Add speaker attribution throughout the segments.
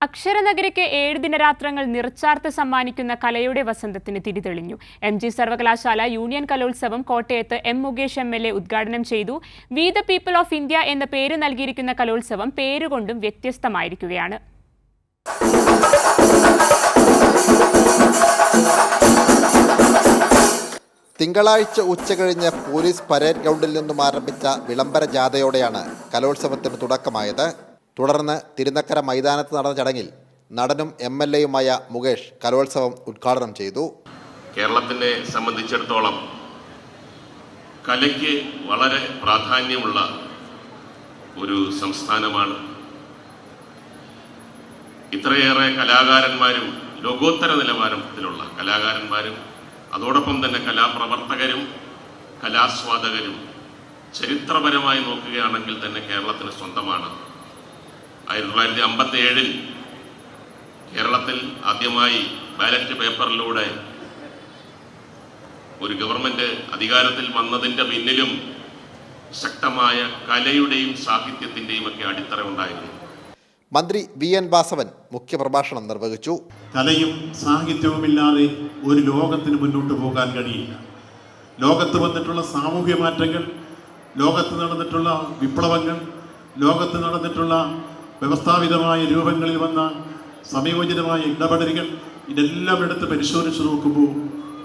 Speaker 1: അക്ഷരനഗരിക്ക് 7 ദിനരാത്രങ്ങൾ നിറച്ചാർത്ത് സമ്മാനിക്കുന്ന കലയുടെ വസന്തത്തിന് തിരിതെളിഞ്ഞു. MG സർവകലാശാല യൂണിയൻ കലോത്സവം കോട്ടയത്ത് M. മുകേഷ് MLA ഉദ്ഘാടനം ചെയ്തു. We the people of India എന്ന പേര് നൽകിയിരിക്കുന്ന കലോത്സവം പേരുകൊണ്ടും വ്യത്യസ്തമായിരിക്കുകയാണ്.
Speaker 2: തിങ്കളാഴ്ച ഉച്ചകഴിഞ്ഞ് പോലീസ് പരേഡ് ഗ്രൗണ്ടിൽ നിന്നും ആരംഭിച്ച വിളംബര ജാഥയോടെയാണ് കലോത്സവത്തിന് തുടക്കമായത്. തുടർന്ന് തിരുനക്കര മൈതാനത്ത് നടന്ന ചടങ്ങിൽ നടനും MLAയുമായ മുകേഷ് കലോത്സവം ഉദ്ഘാടനം ചെയ്തു.
Speaker 3: കേരളത്തിനെ സംബന്ധിച്ചിടത്തോളം കലയ്ക്ക് വളരെ പ്രാധാന്യമുള്ള ഒരു സംസ്ഥാനമാണ്. ഇത്രയേറെ കലാകാരന്മാരും ലോകോത്തര നിലവാരത്തിലുള്ള കലാകാരന്മാരും അതോടൊപ്പം തന്നെ കലാപ്രവർത്തകരും കലാസ്വാദകരും ചരിത്രപരമായി നോക്കുകയാണെങ്കിൽ തന്നെ കേരളത്തിന് സ്വന്തമാണ്. 1957 കേരളത്തിൽ ആദ്യമായി ബാലറ്റ് പേപ്പറിലൂടെ ഒരു ഗവൺമെന്റ് അധികാരത്തിൽ വന്നതിൻ്റെ പിന്നിലും ശക്തമായ കലയുടെയും സാഹിത്യത്തിൻ്റെയും ഒക്കെ അടിത്തറ ഉണ്ടായിരുന്നു.
Speaker 2: മന്ത്രി VN വാസവൻ മുഖ്യപ്രഭാഷണം നിർവഹിച്ചു.
Speaker 4: കലയും സാഹിത്യവുമില്ലാതെ ഒരു ലോകത്തിന് മുന്നോട്ട് പോകാൻ കഴിയില്ല. ലോകത്ത് വന്നിട്ടുള്ള സാമൂഹ്യ മാറ്റങ്ങൾ, ലോകത്ത് നടന്നിട്ടുള്ള വിപ്ലവങ്ങൾ, ലോകത്ത് നടന്നിട്ടുള്ള വ്യവസ്ഥാപിതമായ രൂപങ്ങളിൽ വന്ന സമയോചിതമായ ഇടപെടലുകൾ, ഇതെല്ലാം എടുത്ത് പരിശോധിച്ച് നോക്കുമ്പോൾ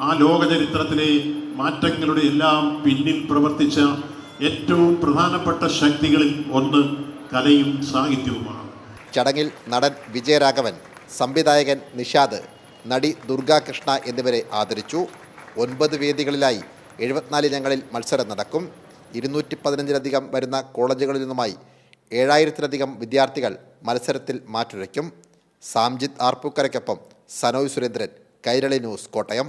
Speaker 4: ആ ലോകചരിത്രത്തിലെ മാറ്റങ്ങളുടെ എല്ലാം പിന്നിൽ പ്രവർത്തിച്ച ഏറ്റവും പ്രധാനപ്പെട്ട ശക്തികളിൽ ഒന്ന് കലയും സാഹിത്യവുമാണ്.
Speaker 2: ചടങ്ങിൽ നടൻ വിജയരാഘവൻ, സംവിധായകൻ നിഷാദ്, നടി ദുർഗാകൃഷ്ണ എന്നിവരെ ആദരിച്ചു. 9 വേദികളിലായി 74 ഇനങ്ങളിൽ മത്സരം നടക്കും. 215-ലധികം വരുന്ന കോളേജുകളിൽ നിന്നുമായി 7000-ലധികം വിദ്യാർത്ഥികൾ മത്സരത്തിൽ മാറ്റുരയ്ക്കും. സാംജിത് ആർപ്പൂക്കരയ്ക്കൊപ്പം സനോയ് സുരേന്ദ്രൻ, കൈരളി ന്യൂസ്, കോട്ടയം.